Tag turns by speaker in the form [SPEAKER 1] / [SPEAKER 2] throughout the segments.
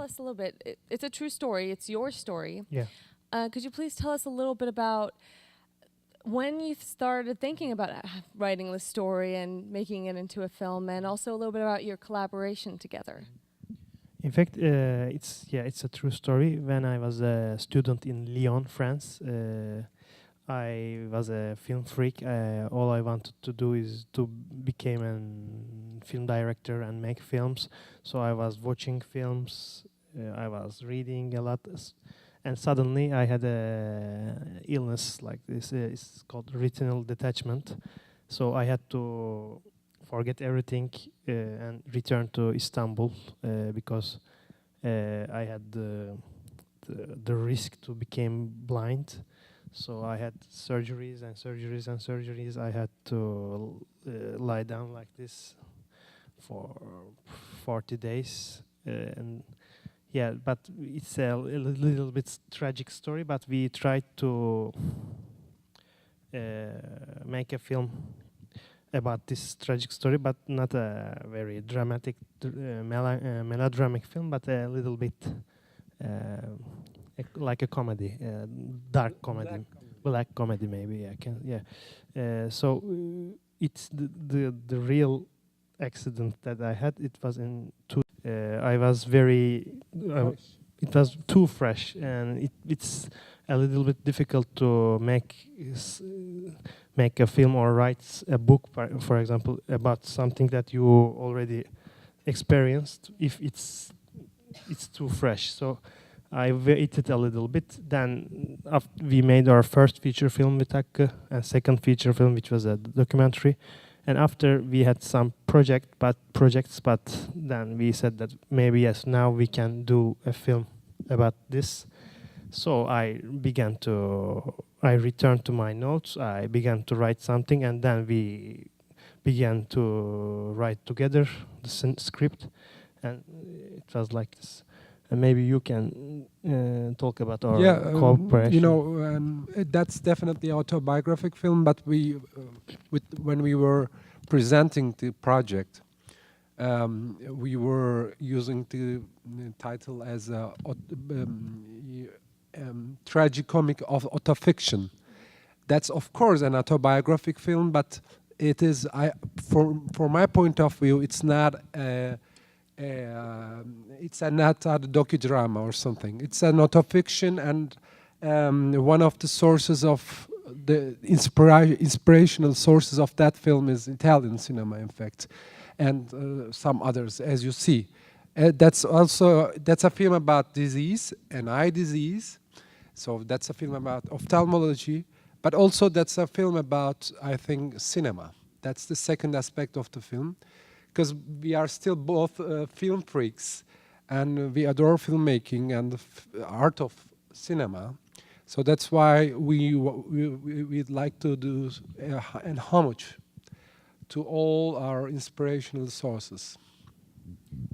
[SPEAKER 1] tell us a little bit? It's a true story. It's your story.
[SPEAKER 2] Yeah.
[SPEAKER 1] Could you please tell us a little bit about when you started thinking about writing the story and making it into a film, and also a little bit about your collaboration together?
[SPEAKER 2] In fact, it's a true story. When I was a student in Lyon, France, I was a film freak. All I wanted to do is to become a film director and make films. So I was watching films, I was reading a lot, and suddenly I had a illness like this. It's called retinal detachment. So I had to forget everything and return to Istanbul because I had the risk to become blind. So I had surgeries and surgeries and surgeries. I had to lie down like this for 40 days. And yeah, but it's a little bit tragic story, but we tried to make a film about this tragic story, but not a very dramatic, melodramatic film, but a little bit like a comedy, dark comedy, black comedy maybe. So it's the real accident that I had. It was in I was very. It was too fresh, and it's a little bit difficult to make a film or write a book, for example, about something that you already experienced. If it's too fresh, so I waited a little bit. Then we made our first feature film with Hakki, and second feature film, which was a documentary. And after we had some projects, but then we said that maybe yes, now we can do a film about this. So I returned to my notes. I began to write something, and then we began to write together the script, and it was like this. And maybe you can talk about our cooperation.
[SPEAKER 3] That's definitely autobiographic film. But when we were presenting the project, we were using the title as a tragicomic of autofiction. That's of course an autobiographic film, but it is, from my point of view, it's not it's not a docudrama or something. It's an autofiction, and one of the sources of the inspirational sources of that film is Italian cinema, in fact, and some others, as you see. That's a film about disease, an eye disease. So that's a film about ophthalmology, but also that's a film about, I think, cinema. That's the second aspect of the film, because we are still both film freaks, and we adore filmmaking and the art of cinema. So that's why we'd like to do an homage to all our inspirational sources.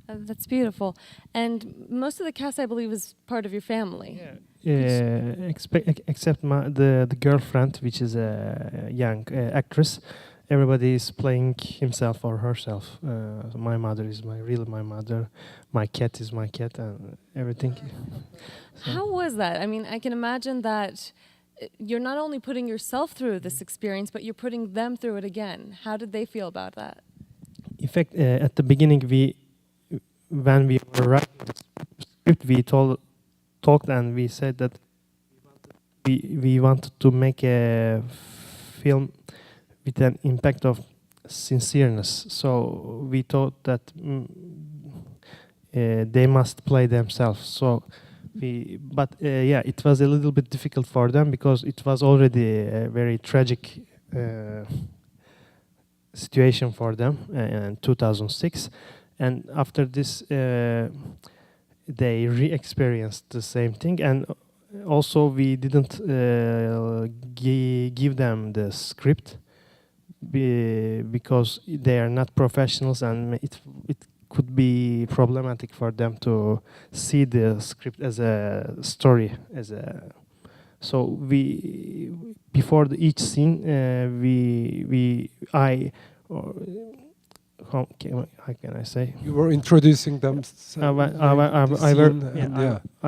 [SPEAKER 1] That's beautiful. And most of the cast, I believe, is part of your family.
[SPEAKER 2] Except the girlfriend, which is a young actress. Everybody is playing himself or herself. My mother is my mother. My cat is my cat, and everything. So.
[SPEAKER 1] How was that? I mean, I can imagine that you're not only putting yourself through this experience, but you're putting them through it again. How did they feel about that?
[SPEAKER 2] In fact, at the beginning, when we were writing the script, we talked and we said that we wanted to make a film with an impact of sincereness. So we thought that they must play themselves. So it was a little bit difficult for them because it was already a very tragic situation for them in 2006. And after this, they re-experienced the same thing. And also we didn't give them the script because they are not professionals, and it could be problematic for them to see the script as a story. So we before each scene I how can I say?
[SPEAKER 3] You were introducing them.
[SPEAKER 2] I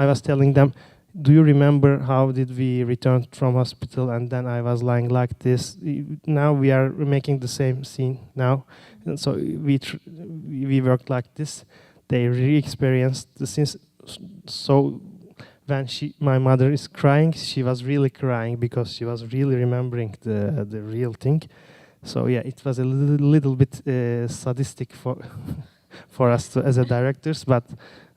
[SPEAKER 2] was telling them, do you remember how did we return from hospital? And then I was lying like this. Now we are making the same scene now. And so we worked like this. They re-experienced the scenes. So when my mother is crying, she was really crying because she was really remembering the real thing. So yeah, it was a little bit sadistic for for us as a directors, but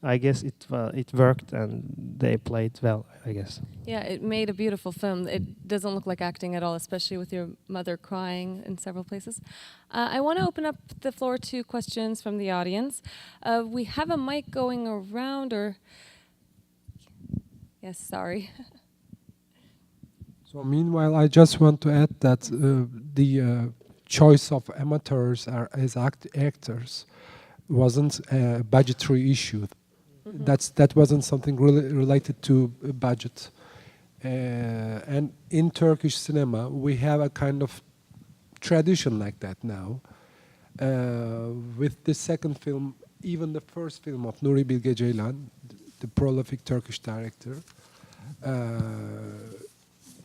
[SPEAKER 2] I guess it worked and they played well, I guess.
[SPEAKER 1] Yeah, it made a beautiful film. It doesn't look like acting at all, especially with your mother crying in several places. I want to open up the floor to questions from the audience. We have a mic going around, or... Yes, sorry.
[SPEAKER 3] So meanwhile, I just want to add that the choice of amateurs as actors wasn't a budgetary issue. That wasn't something really related to budget. And in Turkish cinema, we have a kind of tradition like that now. With the second film, even the first film of Nuri Bilge Ceylan, the prolific Turkish director,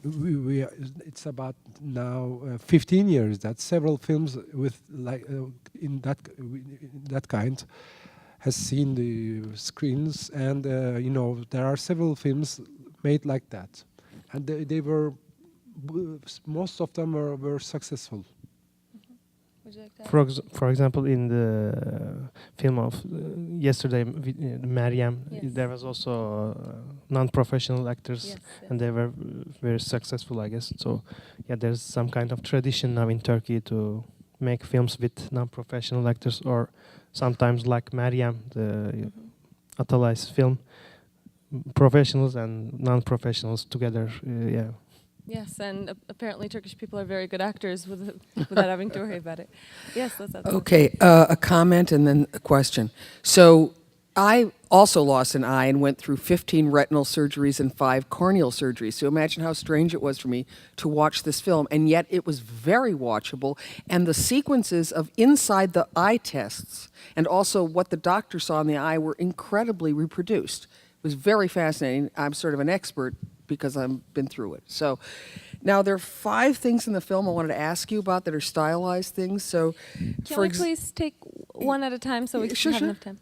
[SPEAKER 3] it's about now 15 years that several films with in that kind has seen the screens, and there are several films made like that, and they were most of them were successful.
[SPEAKER 1] Would you like to add?
[SPEAKER 2] For example, in the film of yesterday, Meryem,
[SPEAKER 1] Yes.
[SPEAKER 2] there was also non-professional actors,
[SPEAKER 1] Yes,
[SPEAKER 2] and they were very successful, I guess. So, yeah, there's some kind of tradition now in Turkey to make films with non-professional actors, or sometimes like Meryem, the Atalay's film, professionals and non-professionals together. Yeah.
[SPEAKER 1] Yes, and apparently Turkish people are very good actors without having to worry about it. Yes, that's
[SPEAKER 4] Okay, a comment and then a question. So I also lost an eye and went through 15 retinal surgeries and 5 corneal surgeries. So imagine how strange it was for me to watch this film, and yet it was very watchable. And the sequences of inside the eye tests and also what the doctor saw in the eye were incredibly reproduced. It was very fascinating. I'm sort of an expert because I've been through it. So now there are 5 things in the film I wanted to ask you about that are stylized things. So
[SPEAKER 1] Can we please take one at a time so we
[SPEAKER 4] Sure,
[SPEAKER 1] can have
[SPEAKER 4] sure.
[SPEAKER 1] enough time?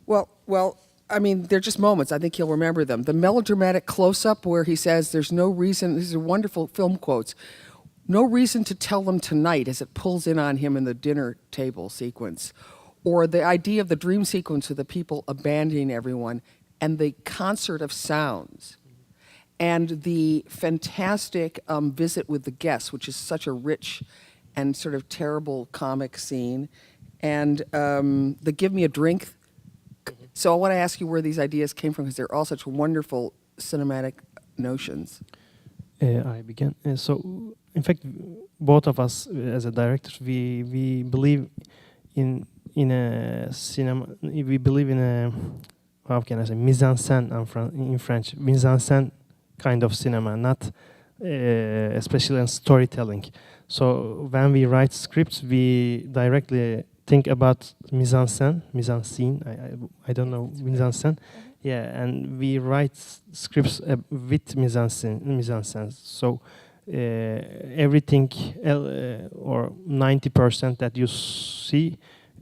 [SPEAKER 4] Well, I mean, they're just moments. I think he'll remember them. The melodramatic close-up where he says, there's no reason, these are wonderful film quotes, no reason to tell them tonight, as it pulls in on him in the dinner table sequence. Or the idea of the dream sequence of the people abandoning everyone, and the concert of sounds. And the fantastic visit with the guests, which is such a rich and sort of terrible comic scene. And the give me a drink. So I want to ask you where these ideas came from, because they're all such wonderful cinematic notions.
[SPEAKER 2] I began. So, in fact, both of us as a directors, we believe in a cinema. We believe in a, how can I say, mise en scène in French, mise en scène kind of cinema, not especially in storytelling. So when we write scripts, we directly think about mise en scène, I don't know, mise en scène. Yeah, and we write scripts with mise en scène. So everything or 90% that you see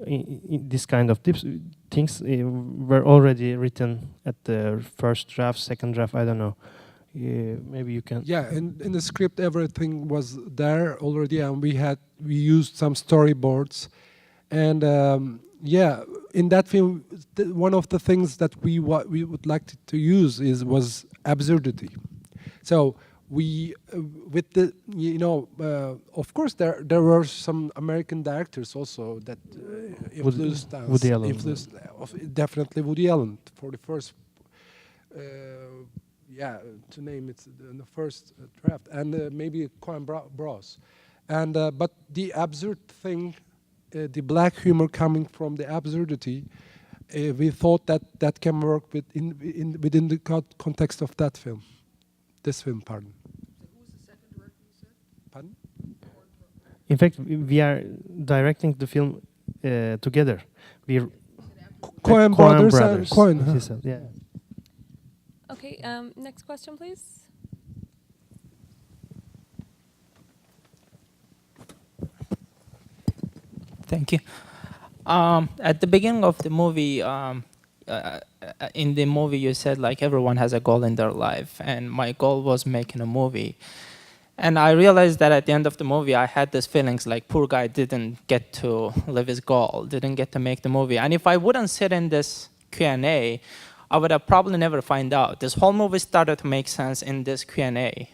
[SPEAKER 2] in this kind of things were already written at the first draft, second draft, I don't know. Maybe you can.
[SPEAKER 3] Yeah, in the script everything was there already, and we used some storyboards, and yeah, in that film, one of the things that we would like to use was absurdity. So we, with the of course there were some American directors also that influenced us.
[SPEAKER 2] Woody Allen.
[SPEAKER 3] Definitely Woody Allen for the first. Yeah, to name it in the first draft, and maybe Coen Bros. And but the absurd thing, the black humor coming from the absurdity, we thought that can work within the context of that film, this film. Pardon.
[SPEAKER 4] Who's the second director you said?
[SPEAKER 3] Pardon?
[SPEAKER 2] In fact, we are directing the film together. We
[SPEAKER 3] Coen brothers and Coen.
[SPEAKER 2] he said, yeah.
[SPEAKER 1] Okay, next question, please.
[SPEAKER 5] Thank you. At the beginning of the movie, in the movie, you said like everyone has a goal in their life, and my goal was making a movie. And I realized that at the end of the movie, I had these feelings like poor guy didn't get to live his goal, didn't get to make the movie. And if I wouldn't sit in this Q&A, I would have probably never find out. This whole movie started to make sense in this Q&A.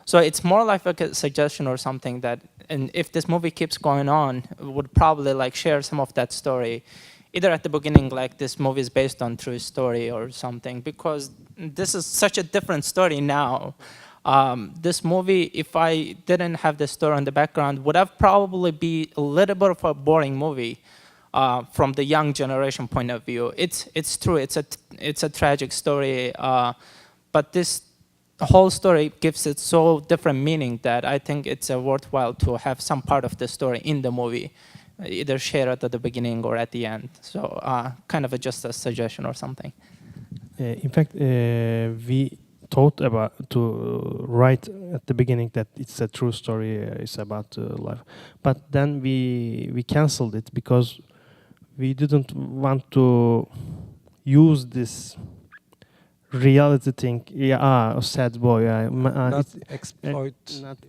[SPEAKER 5] So it's more like a suggestion or something that, and if this movie keeps going on, would probably like share some of that story, either at the beginning, like this movie is based on true story or something, because this is such a different story now. This movie, if I didn't have the story in the background, would have probably be a little bit of a boring movie from the young generation point of view. It's true, it's a tragic story, but this whole story gives it so different meaning that I think it's worthwhile to have some part of the story in the movie, either share it at the beginning or at the end. So kind of just a suggestion or something.
[SPEAKER 2] In fact, we thought about to write at the beginning that it's a true story, it's about life. But then we canceled it because we didn't want to use this reality thing. A sad boy.
[SPEAKER 3] Not exploit.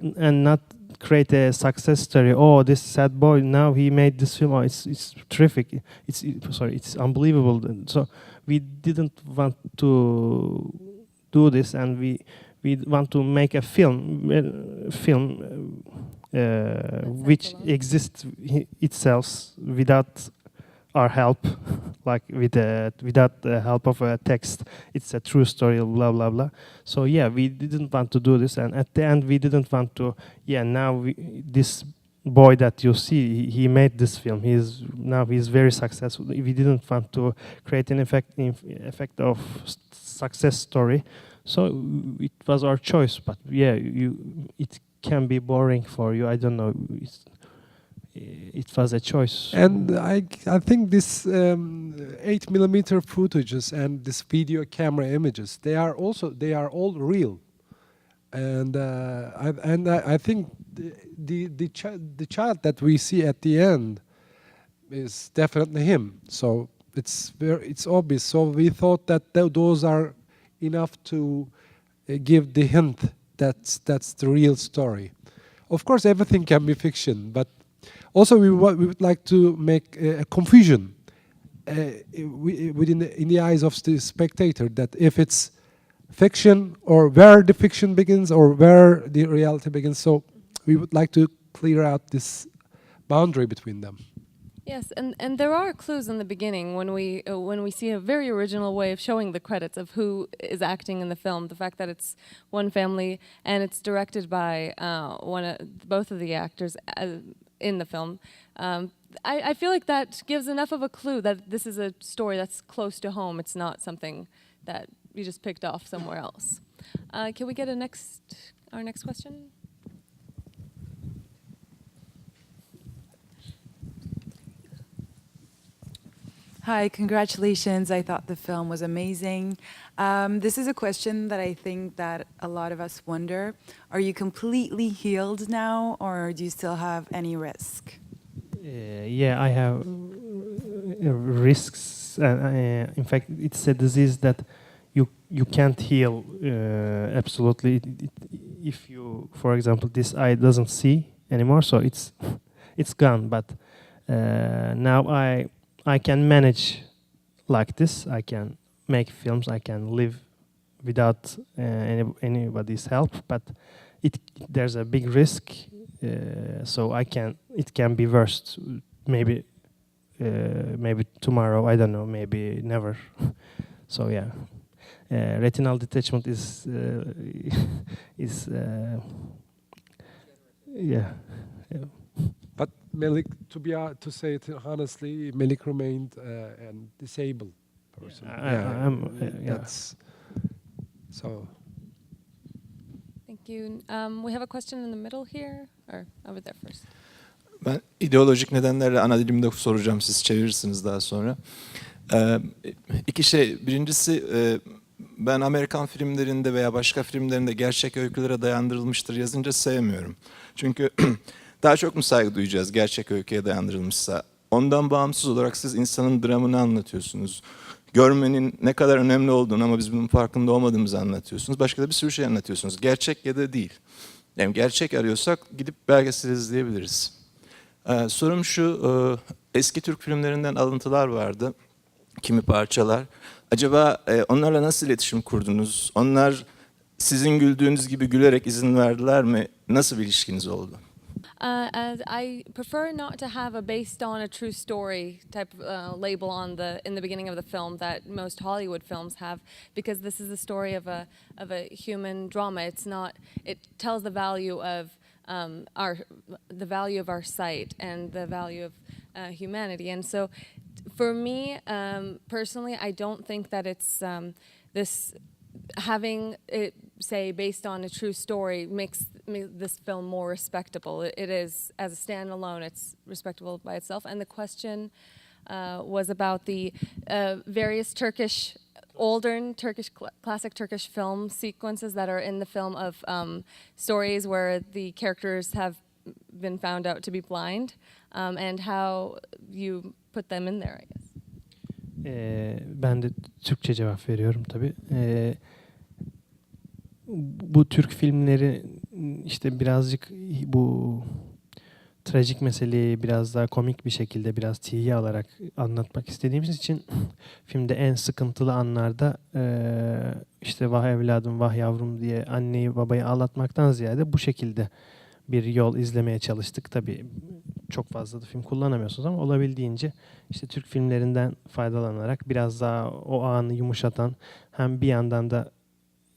[SPEAKER 2] Not create a success story. Oh, this sad boy, now he made this film. Oh, it's terrific. It's unbelievable. So we didn't want to do this, and we want to make a film which exists itself without our help, like without the help of a text. It's a true story, blah blah blah. So yeah, we didn't want to do this, and at the end we didn't want to. Yeah, now this boy that you see, he made this film. He's very successful. We didn't want to create an effect of success story, so it was our choice. But yeah, it can be boring for you. I don't know. It was a choice.
[SPEAKER 3] And I think this 8mm footages and this video camera images, they are all real. And I think the child that we see at the end is definitely him. So it's obvious. So we thought that those are enough to give the hint that's the real story. Of course, everything can be fiction, but also we would like to make a confusion in the eyes of the spectator, that if it's fiction or where the fiction begins or where the reality begins. So we would like to clear out this boundary between them.
[SPEAKER 1] Yes, and there are clues in the beginning when we see a very original way of showing the credits of who is acting in the film. The fact that it's one family and it's directed by both of the actors in the film. I feel like that gives enough of a clue that this is a story that's close to home. It's not something that you just picked off somewhere else. Can we get our next question?
[SPEAKER 6] Hi, congratulations. I thought the film was amazing. This is a question that I think that a lot of us wonder. Are you completely healed now, or do you still have any risk?
[SPEAKER 2] Yeah, I have risks. In fact, it's a disease that you can't heal absolutely. If you, for example, this eye doesn't see anymore, so it's gone. But now I can manage like this. I can make films. I can live without anybody's help. But there's a big risk. So it can be worse. Maybe tomorrow. I don't know. Maybe never. So yeah, retinal detachment is yeah.
[SPEAKER 3] But Melik, to say it honestly, Melik remained a disabled person. That's so.
[SPEAKER 1] Thank you. We have a question in the middle here, or over there first.
[SPEAKER 7] Ben ideolojik nedenlerle ana dilimde soracağım, siz çevirirsiniz daha sonra. İki şey. Birincisi, ben Amerikan filmlerinde veya başka filmlerinde gerçek öykülere dayandırılmıştır yazınca sevmiyorum. Çünkü daha çok mu saygı duyacağız gerçek öyküye dayandırılmışsa? Ondan bağımsız olarak siz insanın dramını anlatıyorsunuz. Görmenin ne kadar önemli olduğunu ama biz bunun farkında olmadığımızı anlatıyorsunuz. Başka da bir sürü şey anlatıyorsunuz. Gerçek ya da değil. Yani gerçek arıyorsak gidip belgesel izleyebiliriz. Sorum şu, eski Türk filmlerinden alıntılar vardı. Kimi parçalar. Acaba onlarla nasıl iletişim kurdunuz? Onlar sizin güldüğünüz gibi gülerek izin verdiler mi? Nasıl bir ilişkiniz oldu?
[SPEAKER 1] As I prefer not to have a based on a true story type of, label on in the beginning of the film that most Hollywood films have, because this is the story of a human drama. It tells the value of our sight and the value of humanity. And so for me personally, I don't think that it's this having it say based on a true story makes this film more respectable. It is, as a standalone, it's respectable by itself. And the question was about the various classic Turkish film sequences that are in the film of stories where the characters have been found out to be blind, and how you put them in there, I guess.
[SPEAKER 2] Ben de Türkçe cevap veriyorum tabii. Bu Türk filmleri işte birazcık bu trajik meseleyi biraz daha komik bir şekilde, biraz tiye alarak anlatmak istediğimiz için filmde en sıkıntılı anlarda işte vah evladım, vah yavrum diye anneyi babayı ağlatmaktan ziyade bu şekilde bir yol izlemeye çalıştık. Tabii çok fazla da film kullanamıyorsunuz ama olabildiğince işte Türk filmlerinden faydalanarak biraz daha o anı yumuşatan, hem bir yandan da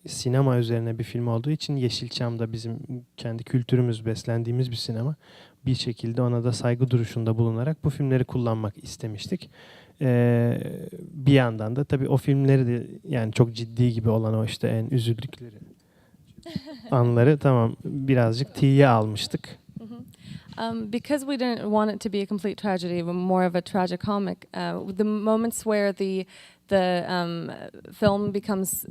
[SPEAKER 2] sinema üzerine bir film olduğu için Yeşilçam'da bizim kendi kültürümüz, beslendiğimiz bir sinema, bir şekilde ona da saygı duruşunda bulunarak bu filmleri kullanmak istemiştik. Bir yandan da tabii o filmleri de, yani çok ciddi gibi olan o işte en üzüldükleri anları tamam birazcık tiye almıştık.
[SPEAKER 1] Because we didn't want it to be a complete tragedy, but more of a tragicomic, the moments where the film becomes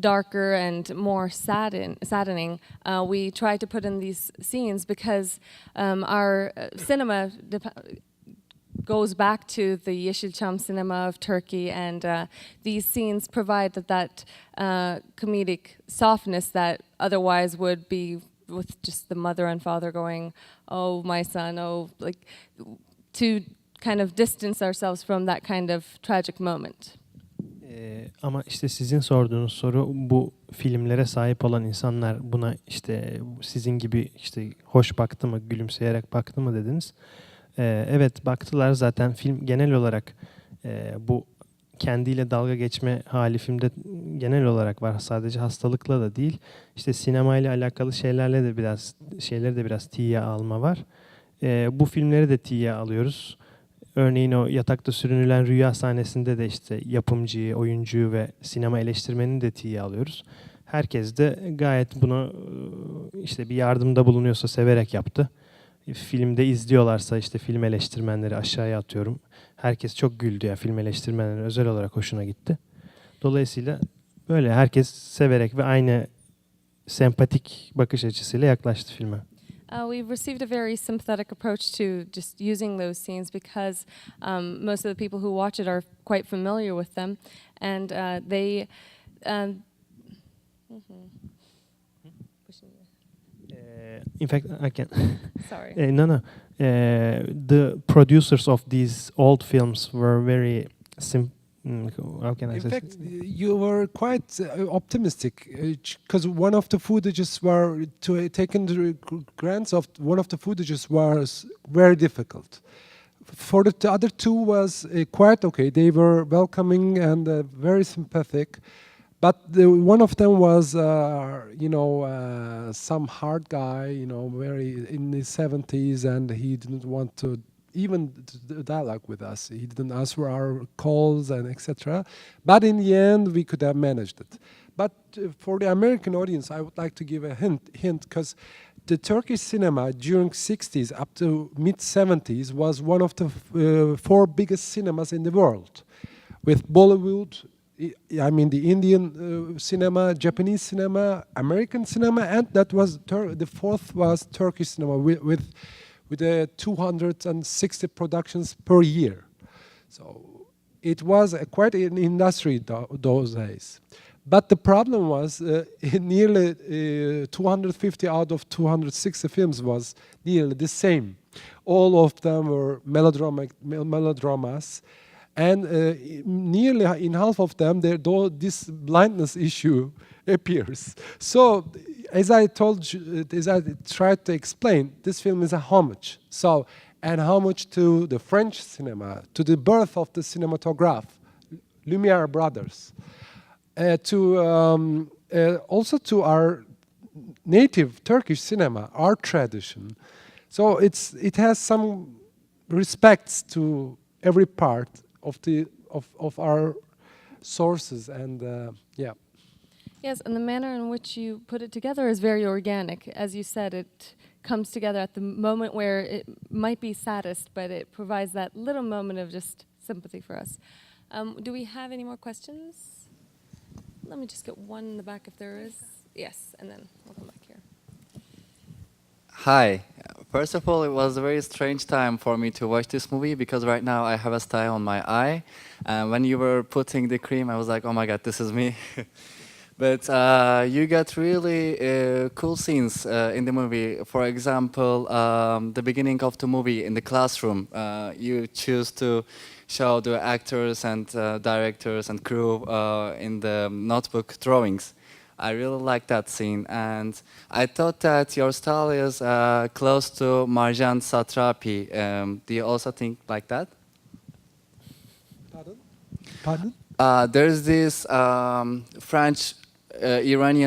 [SPEAKER 1] darker and more saddening, we try to put in these scenes because our cinema goes back to the Yeşilçam cinema of Turkey, and these scenes provide that comedic softness that otherwise would be with just the mother and father going, "Oh, my son," oh, like to kind of distance ourselves from that kind of tragic moment.
[SPEAKER 2] Ama işte sizin sorduğunuz soru, bu filmlere sahip olan insanlar buna işte sizin gibi işte hoş baktı mı, gülümseyerek baktı mı dediniz. Evet, baktılar. Zaten film genel olarak bu kendiyle dalga geçme hali filmde genel olarak var. Sadece hastalıkla da değil. İşte sinemayla alakalı şeyleri de biraz tiye alma var. Bu filmleri de tiye alıyoruz. Örneğin o yatakta sürünülen rüya sahnesinde de işte yapımcıyı, oyuncuyu ve sinema eleştirmenini de tiye alıyoruz. Herkes de gayet bunu işte bir yardımda bulunuyorsa severek yaptı. Filmde izliyorlarsa işte film eleştirmenleri aşağıya atıyorum. Herkes çok güldü ya, film eleştirmenleri özel olarak hoşuna gitti. Dolayısıyla böyle herkes severek ve aynı sempatik bakış açısıyla yaklaştı filme.
[SPEAKER 1] We've received a very sympathetic approach to just using those scenes because most of the people who watch it are quite familiar with them, and they.
[SPEAKER 2] In fact, I can.
[SPEAKER 1] Sorry.
[SPEAKER 2] No. The producers of these old films were very how can I
[SPEAKER 3] In
[SPEAKER 2] say?
[SPEAKER 3] fact, you were quite optimistic because one of the footages were taken the grants of one of the footages was very difficult. For the other two was quite okay. They were welcoming and very sympathetic. But one of them was, some hard guy, very in his 70s, and he didn't want to even dialogue with us. He didn't answer our calls and etc. But in the end, we could have managed it. But for the American audience, I would like to give a hint, because the Turkish cinema during 60s up to mid 70s was one of the four biggest cinemas in the world, with Bollywood, I mean the Indian cinema, Japanese cinema, American cinema, and that was the fourth was Turkish cinema with 260 productions per year. So it was quite an industry those days. But the problem was nearly 250 out of 260 films was nearly the same. All of them were melodramas. And nearly in half of them, this blindness issue appears. So, as I told you, as I tried to explain, this film is a homage. So, and homage to the French cinema, to the birth of the cinematograph, Lumière brothers, also to our native Turkish cinema, our tradition. So it has some respects to every part of our sources, and yeah.
[SPEAKER 1] Yes, and the manner in which you put it together is very organic. As you said, it comes together at the moment where it might be saddest, but it provides that little moment of just sympathy for us. Do we have any more questions? Let me just get one in the back if there is. Yes, and then we'll come back here.
[SPEAKER 8] Hi. First of all, it was a very strange time for me to watch this movie because right now I have a sty on my eye. And when you were putting the cream, I was like, oh my God, this is me. But you got really cool scenes in the movie. For example, the beginning of the movie in the classroom, you choose to show the actors and directors and crew in the notebook drawings. I really like that scene, and I thought that your style is close to Marjan Satrapi. Do you also think like that?
[SPEAKER 3] Pardon?
[SPEAKER 8] There's this Iranian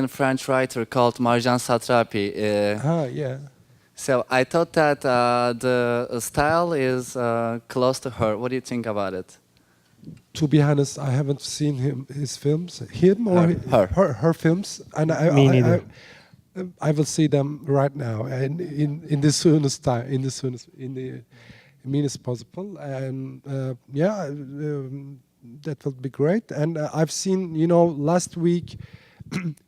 [SPEAKER 8] French writer called Marjan Satrapi.
[SPEAKER 3] Yeah.
[SPEAKER 8] So I thought that the style is close to her. What do you think about it?
[SPEAKER 3] To be honest, I haven't seen his films. Him or her films, and
[SPEAKER 2] Me neither.
[SPEAKER 3] I will see them right now, and in the soonest time, in the meanest possible, and yeah, that will be great. And I've seen, last week,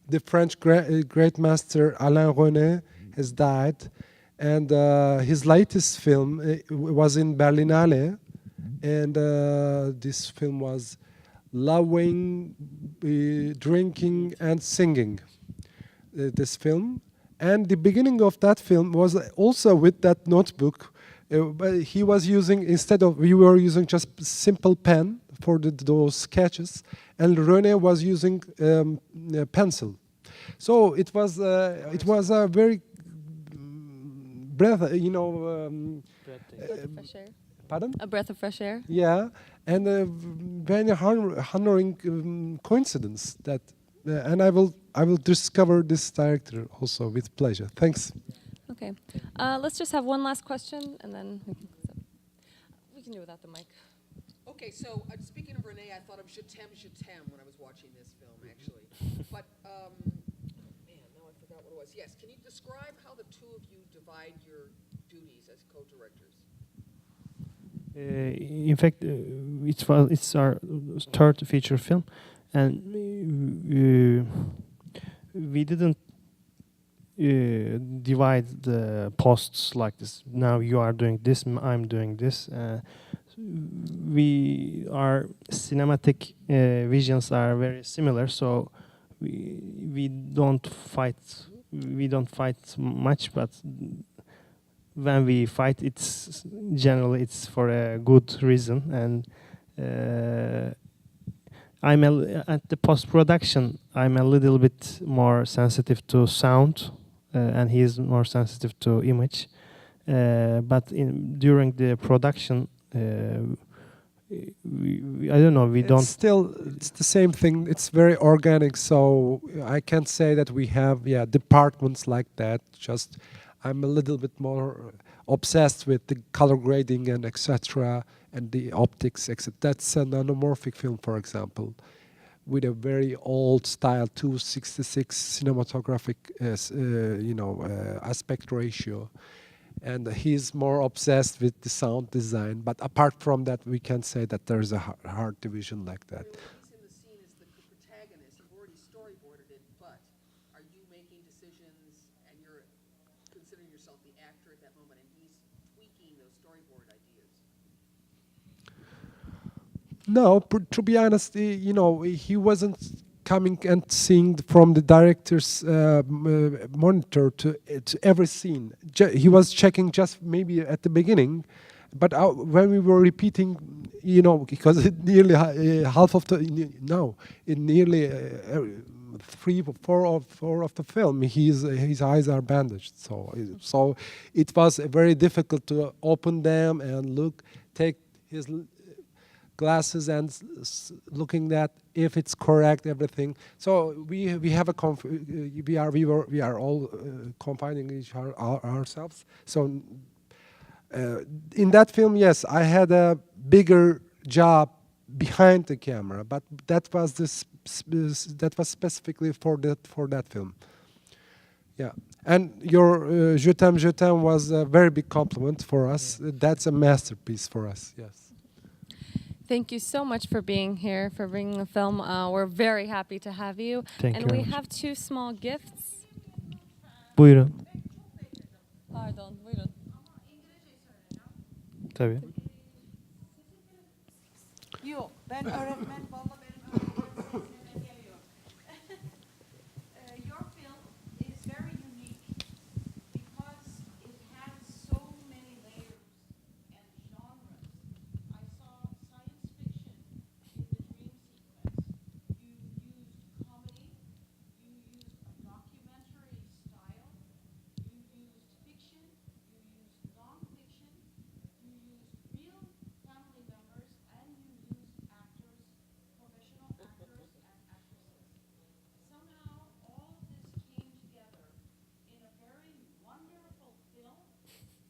[SPEAKER 3] the French great master Alain René has died, and his latest film was in Berlinale. And this film was loving, drinking, and singing. This film, and the beginning of that film was also with that notebook. But he was using, we were using just simple pen for those sketches, and René was using a pencil. So it was a very breath,
[SPEAKER 1] Fresh air.
[SPEAKER 3] Pardon?
[SPEAKER 1] A breath of fresh air.
[SPEAKER 3] Yeah, and a very honoring coincidence that, and I will discover this director also with pleasure. Thanks.
[SPEAKER 1] Okay, let's just have one last question, and then we can do without the mic.
[SPEAKER 4] Okay, so speaking of Renee, I thought of Je t'aime when I was watching this film, actually. But, man, now I forgot what it was. Yes, can you describe how the two of you divide your duties as co-directors?
[SPEAKER 2] In fact, it's our third feature film, and we didn't divide the posts like this. Now you are doing this, I'm doing this. Our cinematic visions are very similar, so we don't fight much, but when we fight, it's generally for a good reason. And at the post-production, I'm a little bit more sensitive to sound, and he is more sensitive to image. But during the production, I don't know.
[SPEAKER 3] It's the same thing. It's very organic. So I can't say that we have departments like that. Just I'm a little bit more obsessed with the color grading and etc. and the optics, etc. That's an anamorphic film, for example. with a very old style 266 cinematographic aspect ratio, and he's more obsessed with the sound design. But apart from that, we can say that there's a hard division like that.
[SPEAKER 4] He's in the scene as the protagonist. You've already storyboarded it, but are you making decisions and you're considering yourself the actor at that moment, and he's tweaking those storyboard ideas?
[SPEAKER 3] No, to be honest, he wasn't coming and seeing from the director's monitor to every scene. He was checking just maybe at the beginning, but when we were repeating, because it nearly half of the in nearly 3 or 4 of the film, his eyes are bandaged. So it was very difficult to open them and take his glasses and looking at if it's correct, everything. So we have we are all confining ourselves. So in that film, yes, I had a bigger job behind the camera, but that was specifically for that film. Yeah, and your Je t'aime was a very big compliment for us. Yeah. That's a masterpiece for us. Yes.
[SPEAKER 1] Thank you so much for being here, for bringing the film. We're very happy to have you.
[SPEAKER 2] Thank you
[SPEAKER 1] and we
[SPEAKER 2] very much.
[SPEAKER 1] have 2 small gifts.
[SPEAKER 2] Buyurun.
[SPEAKER 1] Pardon, buyurun.
[SPEAKER 2] Tabii.
[SPEAKER 6] Yok, ben öğretmen, vallahi benim öğretmenim geliyor. Your film is very unique because it has so many layers and genres. I saw science fiction in the dream sequence. You used comedy, you used a documentary style, you used fiction, you used non-fiction, you used real family members, and you used actors, professional actors and actresses. Somehow all of this came together in a very wonderful film,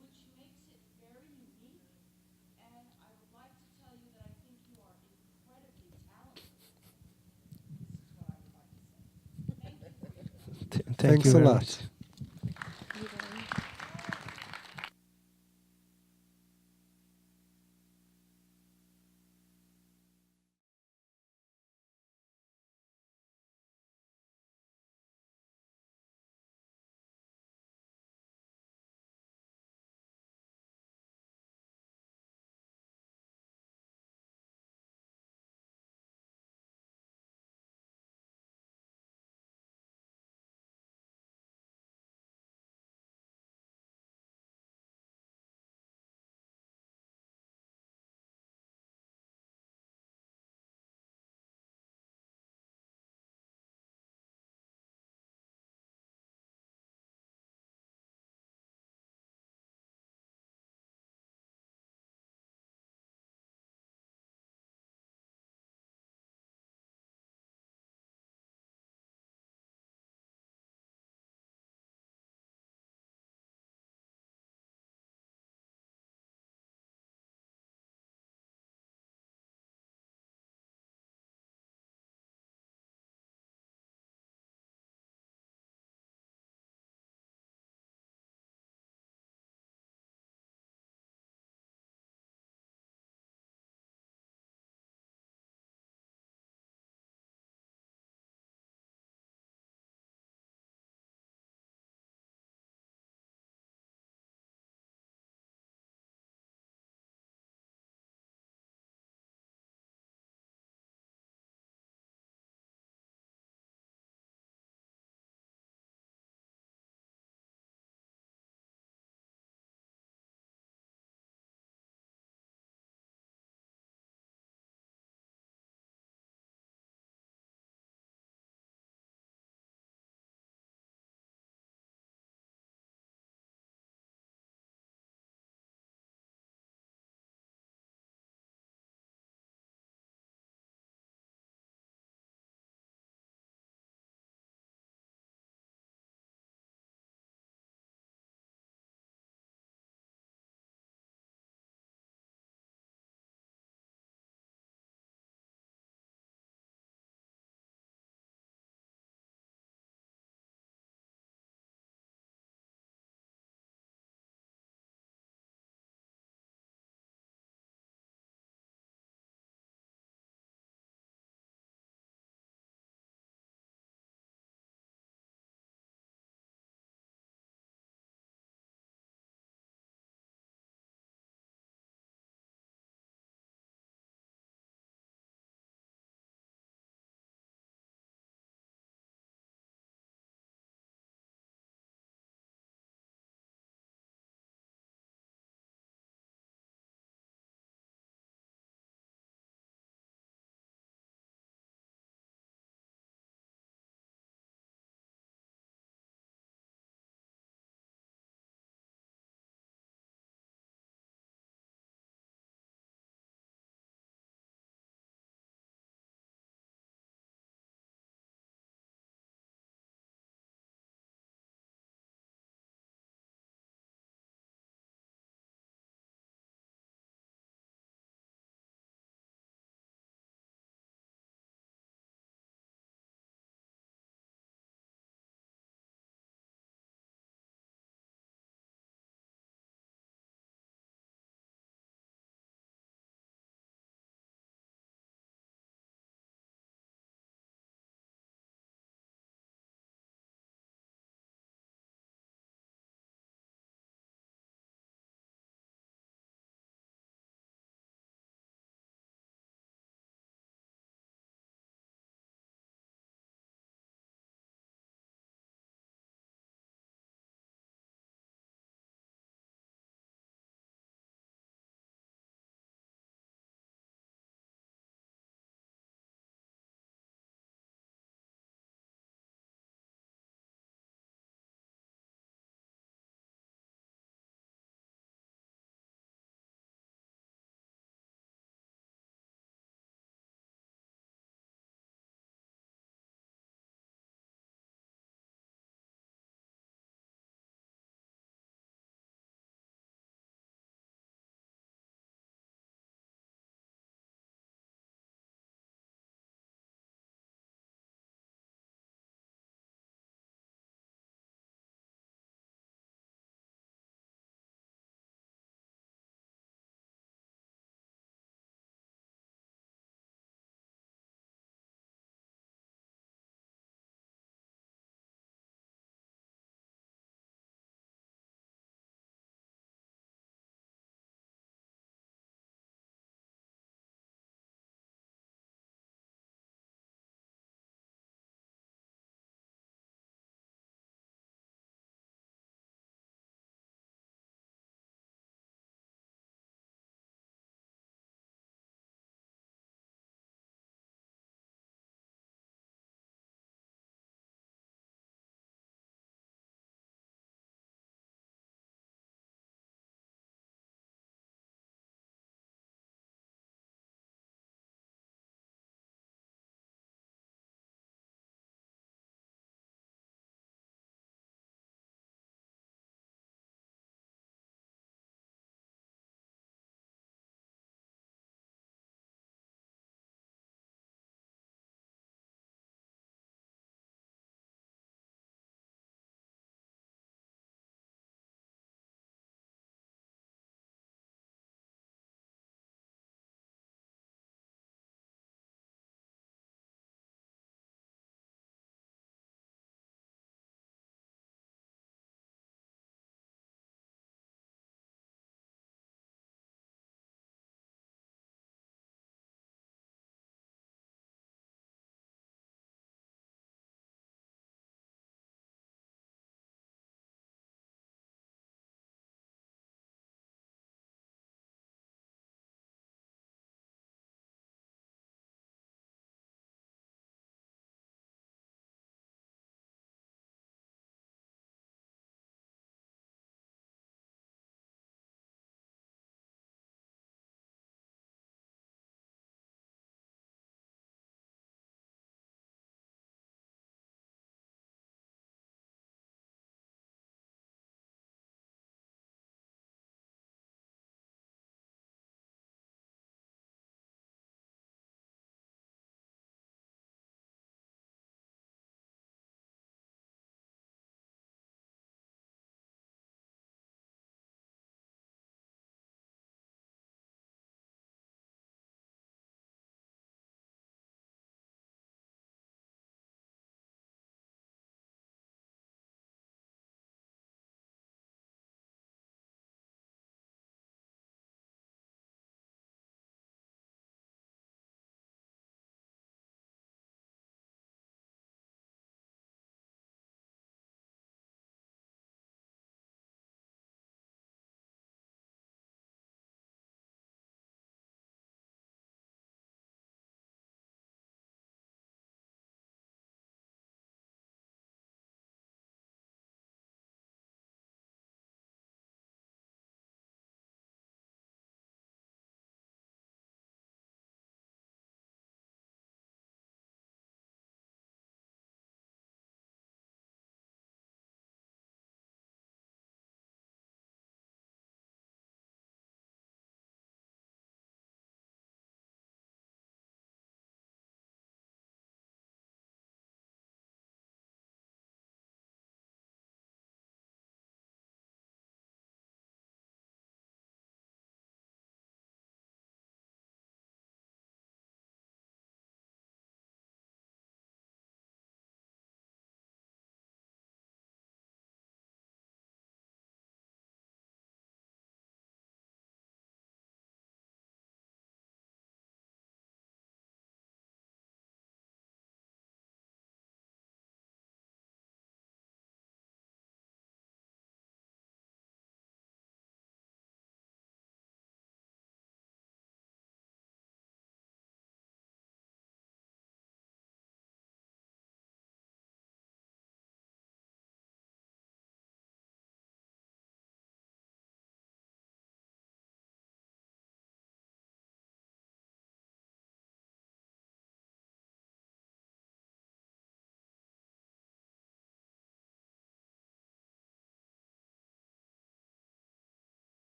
[SPEAKER 6] which makes it very unique. And I would like to tell you that I think you are incredibly talented. This is what I would like to say. Thank you for your film.
[SPEAKER 2] Thank
[SPEAKER 3] Thanks
[SPEAKER 2] you
[SPEAKER 3] a
[SPEAKER 2] very
[SPEAKER 3] lot.
[SPEAKER 2] much.